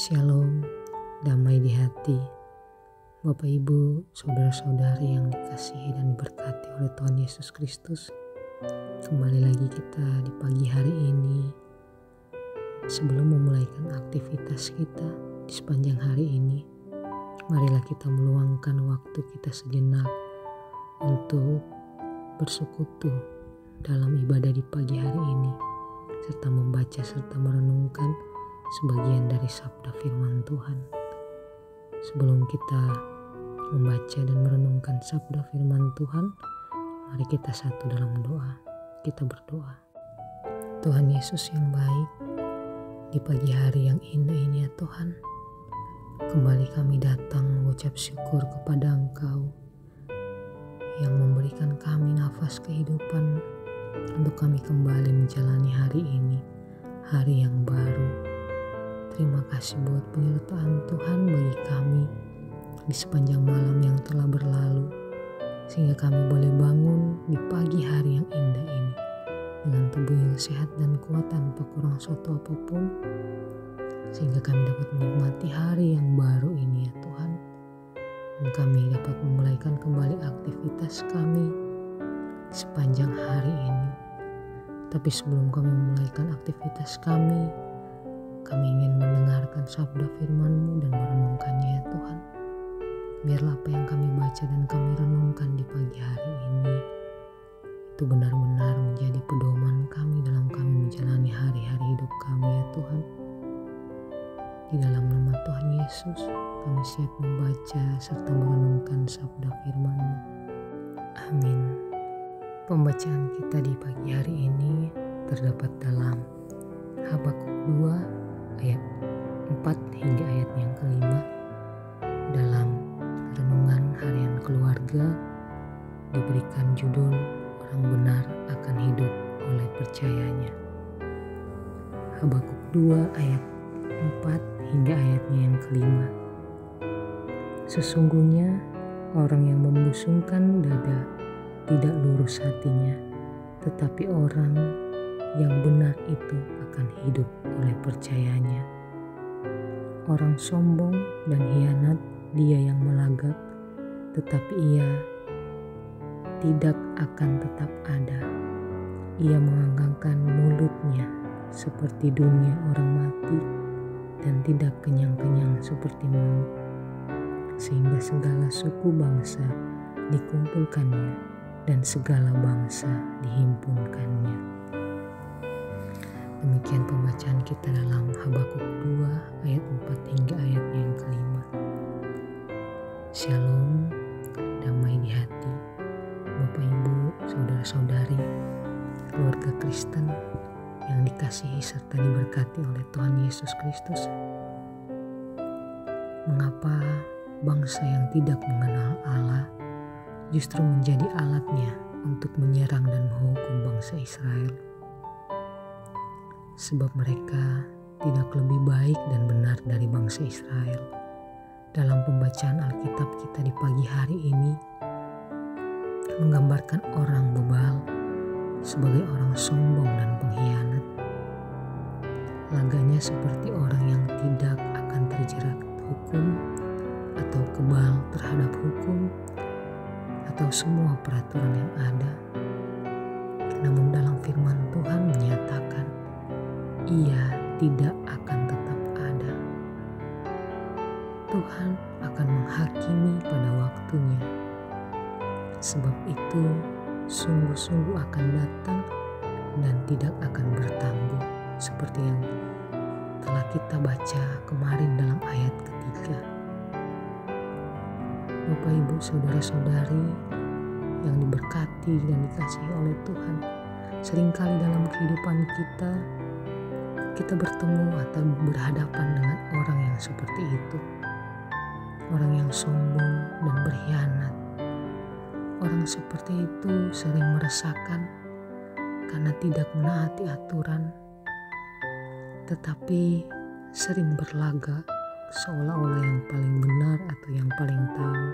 Shalom, damai di hati. Bapak Ibu, saudara-saudari yang dikasihi dan diberkati oleh Tuhan Yesus Kristus. Kembali lagi kita di pagi hari ini. Sebelum memulaikan aktivitas kita di sepanjang hari ini, marilah kita meluangkan waktu kita sejenak untuk bersekutu dalam ibadah di pagi hari ini, serta membaca serta merenungkan sebagian dari sabda firman Tuhan. Sebelum kita membaca dan merenungkan sabda firman Tuhan, mari kita satu dalam doa. Kita berdoa. Tuhan Yesus yang baik, di pagi hari yang indah ini ya Tuhan, kembali kami datang mengucap syukur kepada Engkau yang memberikan kami nafas kehidupan untuk kami kembali menjalani hari ini, hari yang baru. Terima kasih buat penyertaan Tuhan bagi kami di sepanjang malam yang telah berlalu, sehingga kami boleh bangun di pagi hari yang indah ini dengan tubuh yang sehat dan kuat tanpa kurang suatu apapun, sehingga kami dapat menikmati hari yang baru ini ya Tuhan, dan kami dapat memulaikan kembali aktivitas kami sepanjang hari ini. Tapi sebelum kami memulaikan aktivitas kami ingin mendengarkan sabda firman-Mu dan merenungkannya ya Tuhan. Biarlah apa yang kami baca dan kami renungkan di pagi hari ini itu benar-benar menjadi pedoman kami dalam kami menjalani hari-hari hidup kami ya Tuhan. Di dalam nama Tuhan Yesus, kami siap membaca serta merenungkan sabda firman-Mu. Amin. Pembacaan kita di pagi hari ini terdapat dalam Habakuk 2 ayat 4 hingga ayat yang kelima. Dalam renungan harian keluarga diberikan judul orang benar akan hidup oleh percayanya. Habakuk 2 ayat 4 hingga ayatnya yang kelima. Sesungguhnya orang yang membusungkan dada tidak lurus hatinya, tetapi orang yang benar itu akan hidup oleh percayanya. Orang sombong dan hianat dia yang melagak, tetapi ia tidak akan tetap ada. Ia menganggangkan mulutnya seperti dunia orang mati dan tidak kenyang-kenyang seperti maut, sehingga segala suku bangsa dikumpulkannya dan segala bangsa dihimpunkannya. Demikian pembacaan kita dalam Habakuk 2 ayat 4 hingga ayat yang kelima. Shalom, damai di hati. Bapak Ibu, saudara-saudari, keluarga Kristen yang dikasihi serta diberkati oleh Tuhan Yesus Kristus. Mengapa bangsa yang tidak mengenal Allah justru menjadi alatnya untuk menyerang dan menghukum bangsa Israel? Sebab mereka tidak lebih baik dan benar dari bangsa Israel. Dalam pembacaan Alkitab kita di pagi hari ini menggambarkan orang bebal sebagai orang sombong dan pengkhianat. Laganya seperti orang yang tidak akan terjerat hukum atau kebal terhadap hukum atau semua peraturan yang ada. Namun dalam firman Tuhan menyatakan ia tidak akan tetap ada. Tuhan akan menghakimi pada waktunya. Sebab itu sungguh-sungguh akan datang dan tidak akan bertangguh, seperti yang telah kita baca kemarin dalam ayat ketiga. Bapak Ibu saudara-saudari yang diberkati dan dikasihi oleh Tuhan, seringkali dalam kehidupan kita bertemu atau berhadapan dengan orang yang seperti itu. Orang yang sombong dan berkhianat. Orang seperti itu sering meresahkan karena tidak menaati aturan, tetapi sering berlagak seolah-olah yang paling benar atau yang paling tahu.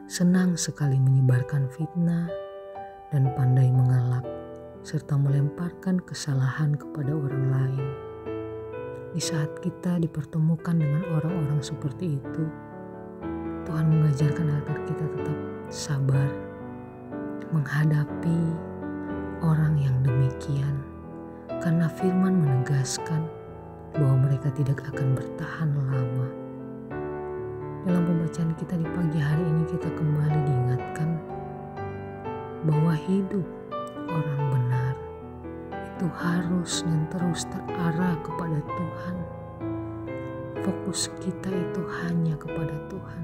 Senang sekali menyebarkan fitnah dan pandai mengelak serta melemparkan kesalahan kepada orang lain. Di saat kita dipertemukan dengan orang-orang seperti itu, Tuhan mengajarkan agar kita tetap sabar menghadapi orang yang demikian. Karena firman menegaskan bahwa mereka tidak akan bertahan lama. Dalam pembacaan kita di pagi hari ini kita kembali diingatkan bahwa hidup orang benar itu harus dan terus terarah kepada Tuhan. Fokus kita itu hanya kepada Tuhan.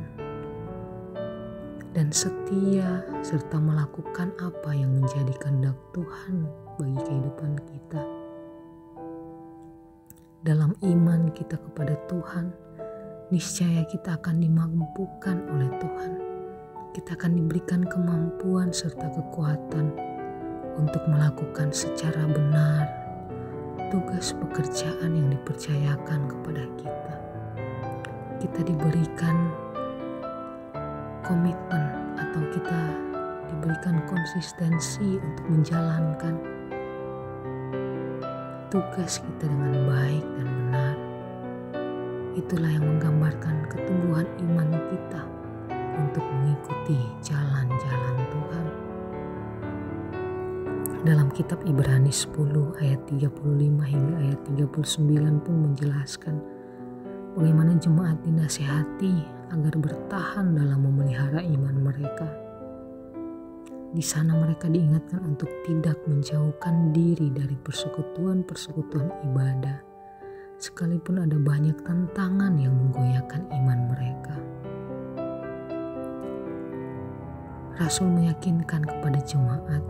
Dan setia serta melakukan apa yang menjadi kehendak Tuhan bagi kehidupan kita. Dalam iman kita kepada Tuhan, niscaya kita akan dimampukan oleh Tuhan. Kita akan diberikan kemampuan serta kekuatan untuk melakukan secara benar tugas pekerjaan yang dipercayakan kepada kita. Kita diberikan komitmen atau kita diberikan konsistensi untuk menjalankan tugas kita dengan baik dan benar. Itulah yang menggambarkan ketumbuhan iman kita untuk mengikuti jalan-jalan Tuhan. Dalam kitab Ibrani 10 ayat 35 hingga ayat 39 pun menjelaskan bagaimana jemaat dinasihati agar bertahan dalam memelihara iman mereka. Di sana mereka diingatkan untuk tidak menjauhkan diri dari persekutuan-persekutuan ibadah, sekalipun ada banyak tantangan yang menggoyahkan iman mereka. Rasul meyakinkan kepada jemaat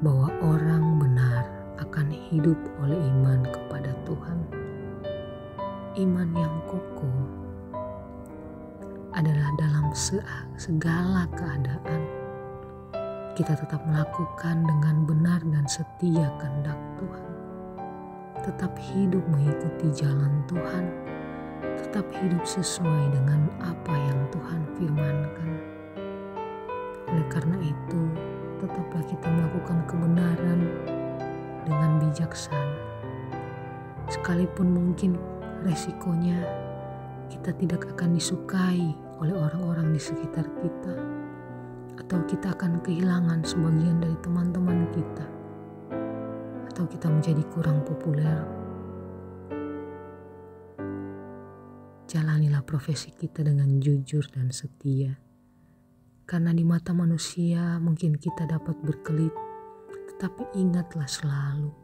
bahwa orang benar akan hidup oleh iman kepada Tuhan. Iman yang kokoh adalah dalam segala keadaan kita tetap melakukan dengan benar dan setia kehendak Tuhan. Tetap hidup mengikuti jalan Tuhan. Tetap hidup sesuai dengan apa yang Tuhan firmankan. Oleh karena itu, tetaplah kita melakukan kebenaran dengan bijaksana. Sekalipun mungkin resikonya kita tidak akan disukai oleh orang-orang di sekitar kita, atau kita akan kehilangan sebagian dari teman-teman kita, atau kita menjadi kurang populer. Jalanilah profesi kita dengan jujur dan setia, karena di mata manusia mungkin kita dapat berkelit, tetapi ingatlah selalu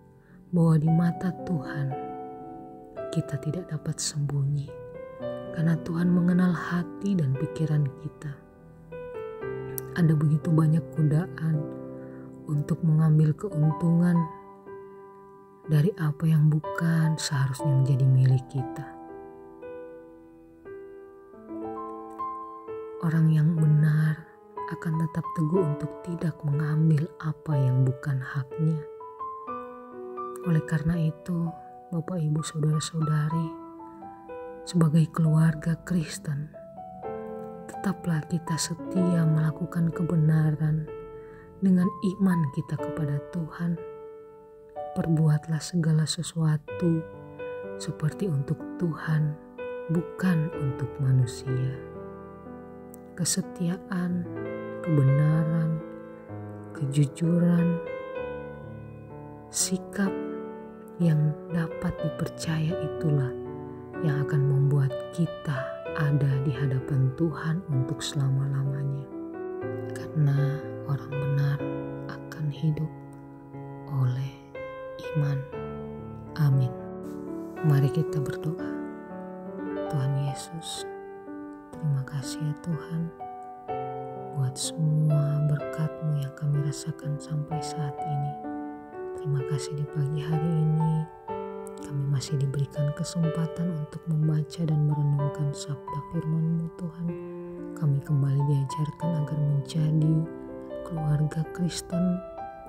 bahwa di mata Tuhan kita tidak dapat sembunyi, karena Tuhan mengenal hati dan pikiran kita. Ada begitu banyak godaan untuk mengambil keuntungan dari apa yang bukan seharusnya menjadi milik kita. Orang yang benar akan tetap teguh untuk tidak mengambil apa yang bukan haknya. Oleh karena itu, Bapak, Ibu, Saudara-saudari, sebagai keluarga Kristen, tetaplah kita setia melakukan kebenaran dengan iman kita kepada Tuhan. Perbuatlah segala sesuatu seperti untuk Tuhan, bukan untuk manusia. Kesetiaan, kebenaran, kejujuran, sikap yang dapat dipercaya itulah yang akan membuat kita ada di hadapan Tuhan untuk selama-lamanya. Karena orang benar akan hidup oleh iman. Amin. Mari kita berdoa. Tuhan Yesus, terima kasih ya Tuhan buat semua berkat-Mu yang kami rasakan sampai saat ini. Terima kasih di pagi hari ini kami masih diberikan kesempatan untuk membaca dan merenungkan sabda firman-Mu Tuhan. Kami kembali diajarkan agar menjadi keluarga Kristen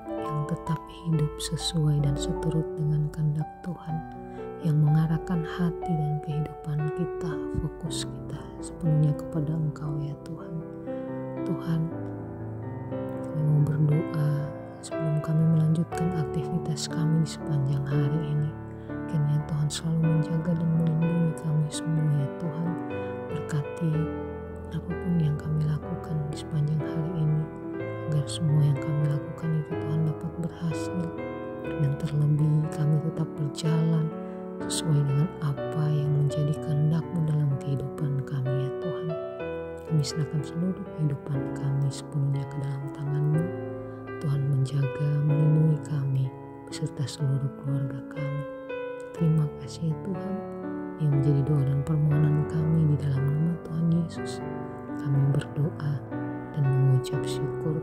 yang tetap hidup sesuai dan seturut dengan kehendak Tuhan, yang mengarahkan hati dan kehidupan kita, fokus kita sepenuhnya kepada Engkau ya Tuhan. Tuhan, kami mau berdoa sebelum kami melanjutkan aktivitas kami di sepanjang hari ini. Kiranya Tuhan Tuhan selalu menjaga dan melindungi kami semua ya Tuhan. Berkati apapun yang kami lakukan di sepanjang hari ini, agar semua yang kami lakukan itu Tuhan dapat berhasil. Dan terlebih kami tetap berjalan sesuai dengan apa yang menjadi kehendak-Mu dalam kehidupan kami ya Tuhan. Kami serahkan seluruh kehidupan kami sepenuhnya ke dalam tangan-Mu. Tuhan menjaga, melindungi kami beserta seluruh keluarga kami. Terima kasih ya Tuhan, yang menjadi doa dan permohonan kami di dalam nama Tuhan Yesus. Kami berdoa dan mengucap syukur.